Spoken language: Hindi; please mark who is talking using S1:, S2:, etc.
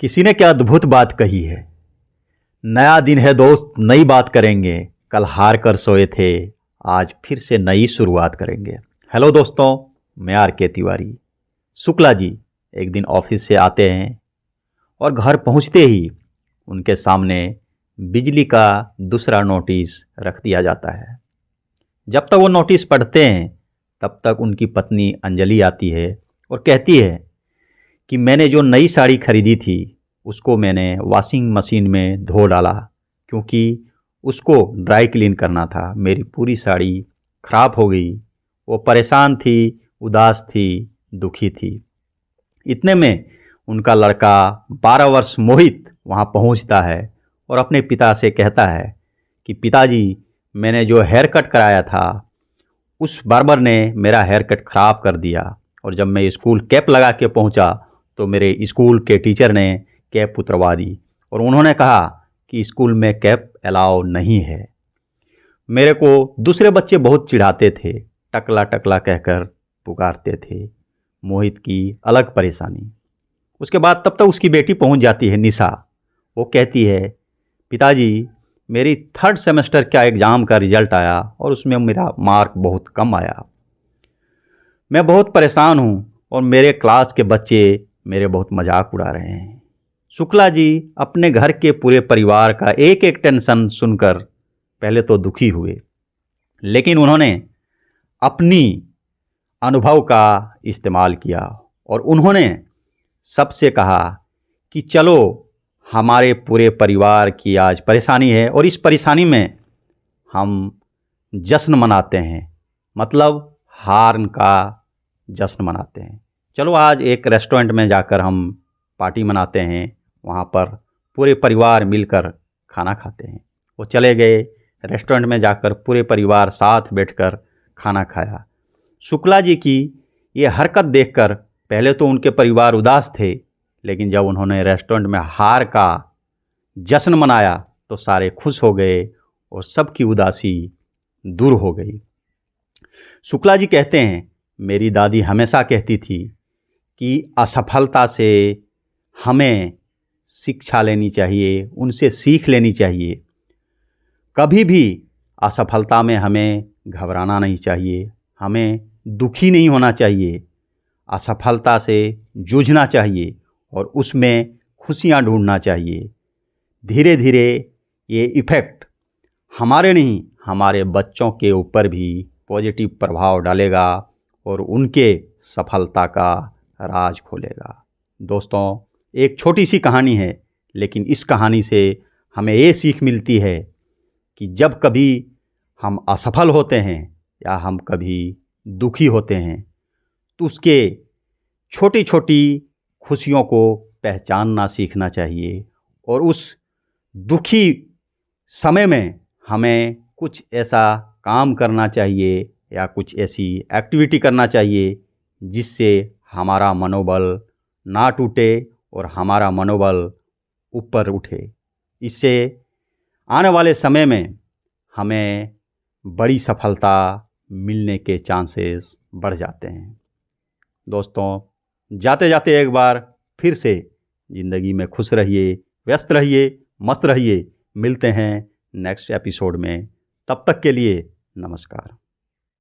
S1: किसी ने क्या अद्भुत बात कही है। नया दिन है दोस्त, नई बात करेंगे। कल हार कर सोए थे, आज फिर से नई शुरुआत करेंगे। हेलो दोस्तों, मैं आर.के. तिवारी। शुक्ला जी एक दिन ऑफिस से आते हैं और घर पहुंचते ही उनके सामने बिजली का दूसरा नोटिस रख दिया जाता है। जब तक वो नोटिस पढ़ते हैं तब तक उनकी पत्नी अंजलि आती है और कहती है कि मैंने जो नई साड़ी खरीदी थी उसको मैंने वॉशिंग मशीन में धो डाला क्योंकि उसको ड्राई क्लीन करना था। मेरी पूरी साड़ी खराब हो गई। वो परेशान थी, उदास थी, दुखी थी। इतने में उनका लड़का 12 वर्ष मोहित वहाँ पहुँचता है और अपने पिता से कहता है कि पिताजी, मैंने जो हेयर कट कराया था उस बार्बर ने मेरा हेयर कट ख़राब कर दिया और जब मैं स्कूल कैप लगा के पहुँचा तो मेरे स्कूल के टीचर ने कैप उतरवा दी और उन्होंने कहा कि स्कूल में कैप अलाउ नहीं है। मेरे को दूसरे बच्चे बहुत चिढ़ाते थे, टकला टकला कहकर पुकारते थे। मोहित की अलग परेशानी। उसके बाद तब तक उसकी बेटी पहुंच जाती है, निशा। वो कहती है पिताजी, मेरी 3rd सेमेस्टर का एग्ज़ाम का रिज़ल्ट आया और उसमें मेरा मार्क बहुत कम आया। मैं बहुत परेशान हूँ और मेरे क्लास के बच्चे मेरे बहुत मजाक उड़ा रहे हैं। शुक्ला जी अपने घर के पूरे परिवार का एक एक टेंशन सुनकर पहले तो दुखी हुए, लेकिन उन्होंने अपनी अनुभव का इस्तेमाल किया और उन्होंने सबसे कहा कि चलो, हमारे पूरे परिवार की आज परेशानी है और इस परेशानी में हम जश्न मनाते हैं, मतलब हार का जश्न मनाते हैं। चलो आज एक रेस्टोरेंट में जाकर हम पार्टी मनाते हैं, वहाँ पर पूरे परिवार मिलकर खाना खाते हैं। वो चले गए रेस्टोरेंट में, जाकर पूरे परिवार साथ बैठकर खाना खाया। शुक्ला जी की ये हरकत देखकर पहले तो उनके परिवार उदास थे, लेकिन जब उन्होंने रेस्टोरेंट में हार का जश्न मनाया तो सारे खुश हो गए और सबकी उदासी दूर हो गई। शुक्ला जी कहते हैं, मेरी दादी हमेशा कहती थी कि असफलता से हमें शिक्षा लेनी चाहिए, उनसे सीख लेनी चाहिए। कभी भी असफलता में हमें घबराना नहीं चाहिए, हमें दुखी नहीं होना चाहिए। असफलता से जूझना चाहिए और उसमें खुशियाँ ढूंढना चाहिए। धीरे धीरे ये इफ़ेक्ट हमारे नहीं, हमारे बच्चों के ऊपर भी पॉजिटिव प्रभाव डालेगा और उनके सफलता का राज खोलेगा। दोस्तों, एक छोटी सी कहानी है, लेकिन इस कहानी से हमें ये सीख मिलती है कि जब कभी हम असफल होते हैं या हम कभी दुखी होते हैं तो उसके छोटी छोटी खुशियों को पहचानना सीखना चाहिए और उस दुखी समय में हमें कुछ ऐसा काम करना चाहिए या कुछ ऐसी एक्टिविटी करना चाहिए जिससे हमारा मनोबल ना टूटे और हमारा मनोबल ऊपर उठे। इससे आने वाले समय में हमें बड़ी सफलता मिलने के चांसेस बढ़ जाते हैं। दोस्तों, जाते जाते एक बार फिर से ज़िंदगी में खुश रहिए, व्यस्त रहिए, मस्त रहिए। मिलते हैं नेक्स्ट एपिसोड में। तब तक के लिए नमस्कार।